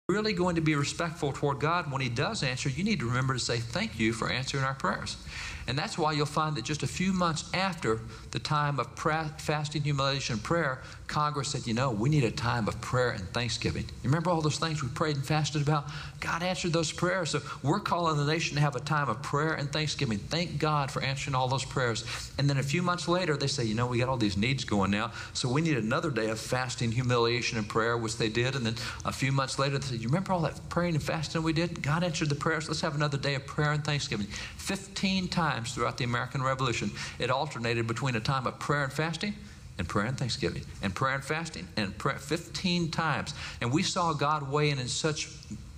really going to be respectful toward God, when He does answer, you need to remember to say thank you for answering our prayers. And that's why you'll find that just a few months after the time of fasting, humiliation, and prayer, Congress said, you know, we need a time of prayer and thanksgiving. You remember all those things we prayed and fasted about? God answered those prayers. So we're calling the nation to have a time of prayer and thanksgiving. Thank God for answering all those prayers. And then a few months later, they say, you know, we got all these needs going now, so we need another day of fasting, humiliation, and prayer, which they did. And then a few months later, they said, you remember all that praying and fasting we did? God answered the prayers. Let's have another day of prayer and thanksgiving. 15 times throughout the American Revolution, it alternated between a time of prayer and fasting and prayer and thanksgiving, and prayer and fasting, and prayer 15 times. And we saw God weigh in such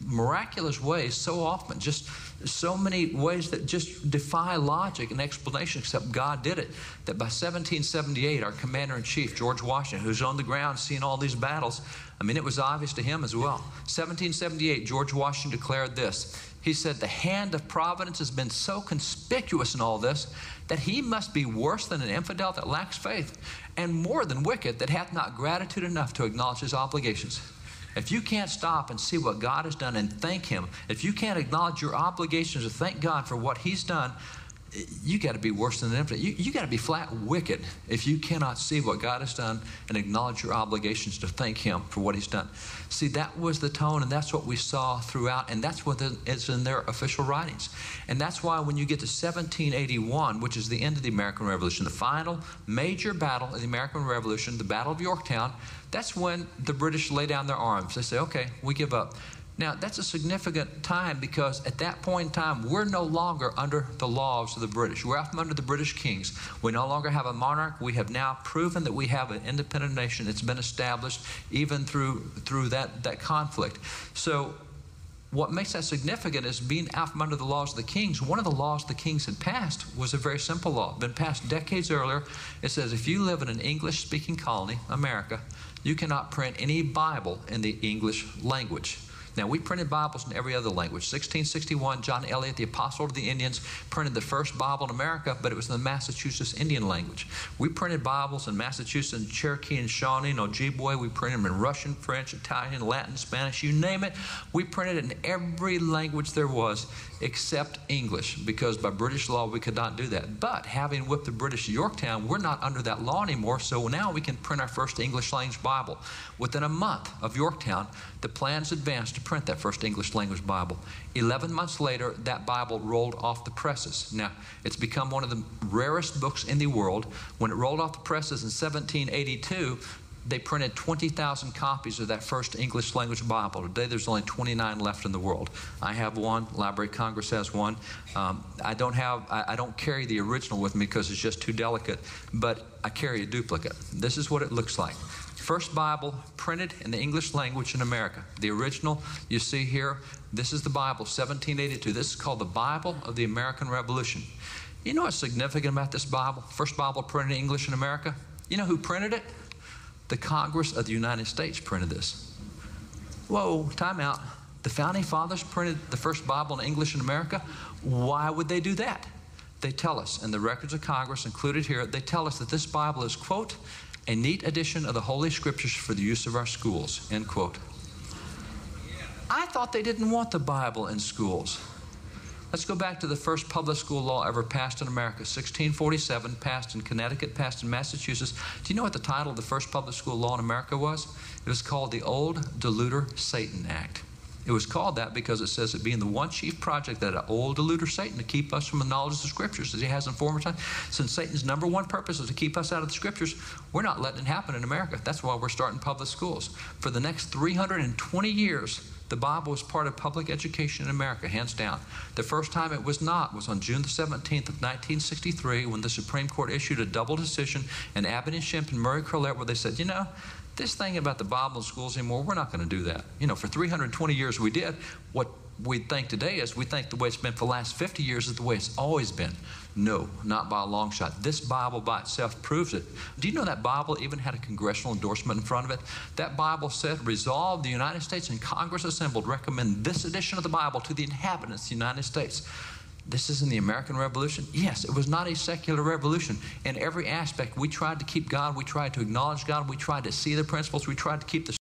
miraculous ways so often, just so many ways that just defy logic and explanation, except God did it. That by 1778, our commander-in-chief, George Washington, who's on the ground seeing all these battles, I mean, it was obvious to him as well. 1778, George Washington declared this. He said, the hand of providence has been so conspicuous in all this that he must be worse than an infidel that lacks faith, and more than wicked that hath not gratitude enough to acknowledge his obligations. If you can't stop and see what God has done and thank Him, if you can't acknowledge your obligations to thank God for what He's done, you got to be worse than an infidel. You got to be flat wicked if you cannot see what God has done and acknowledge your obligations to thank Him for what He's done. See, that was the tone, and that's what we saw throughout, and that's what is in their official writings. And that's why when you get to 1781, which is the end of the American Revolution, the final major battle of the American Revolution, the Battle of Yorktown, that's when the British lay down their arms. They say, okay, we give up. Now, that's a significant time, because at that point in time, we're no longer under the laws of the British. We're out from under the British kings. We no longer have a monarch. We have now proven that we have an independent nation. It's been established even through that conflict. So what makes that significant is being out from under the laws of the kings. One of the laws the kings had passed was a very simple law, been passed decades earlier. It says if you live in an English-speaking colony, America, you cannot print any Bible in the English language. Now, we printed Bibles in every other language. 1661, John Eliot, the apostle to the Indians, printed the first Bible in America, but it was in the Massachusetts Indian language. We printed Bibles in Massachusetts, in Cherokee and Shawnee and Ojibwe. We printed them in Russian, French, Italian, Latin, Spanish, you name it. We printed it in every language there was except English, because by British law we could not do that. But having whipped the British at Yorktown, we're not under that law anymore, so now we can print our first English language Bible. Within a month of Yorktown, the plans advanced to print that first English language Bible. 11 months later, that Bible rolled off the presses. Now, it's become one of the rarest books in the world. When it rolled off the presses in 1782, they printed 20,000 copies of that first English language Bible. Today, there's only 29 left in the world. I have one. Library of Congress has one. I don't carry the original with me because it's just too delicate, but I carry a duplicate. This is what it looks like. First Bible printed in the English language in America. The original you see here, this is the Bible, 1782. This is called the Bible of the American Revolution. You know what's significant about this Bible? First Bible printed in English in America? You know who printed it? The Congress of the United States printed this. Whoa, time out. The Founding Fathers printed the first Bible in English in America? Why would they do that? They tell us, in the records of Congress included here, they tell us that this Bible is, quote, a neat edition of the Holy Scriptures for the use of our schools, end quote. I thought they didn't want the Bible in schools. Let's go back to the first public school law ever passed in America, 1647, passed in Connecticut, passed in Massachusetts. Do you know what the title of the first public school law in America was? It was called the Old Deluder Satan Act. It was called that because it says it being the one chief project that an old deluder Satan to keep us from the knowledge of the Scriptures as he has in former times. Since Satan's number one purpose is to keep us out of the Scriptures, we're not letting it happen in America. That's why we're starting public schools. For the next 320 years, the Bible was part of public education in America, hands down. The first time it was not was on June the 17th of 1963 when the Supreme Court issued a double decision in Abbott and Schimpf and Murray Crowlett where they said, you know, this thing about the Bible in schools anymore, we're not going to do that. You know, for 320 years we did. What we think today is we think the way it's been for the last 50 years is the way it's always been. No, not by a long shot. This Bible by itself proves it. Do you know that Bible even had a congressional endorsement in front of it? That Bible said, resolved, the United States and Congress assembled recommend this edition of the Bible to the inhabitants of the United States. This is in the American Revolution? Yes, it was not a secular revolution. In every aspect, we tried to keep God, we tried to acknowledge God, we tried to see the principles, we tried to keep the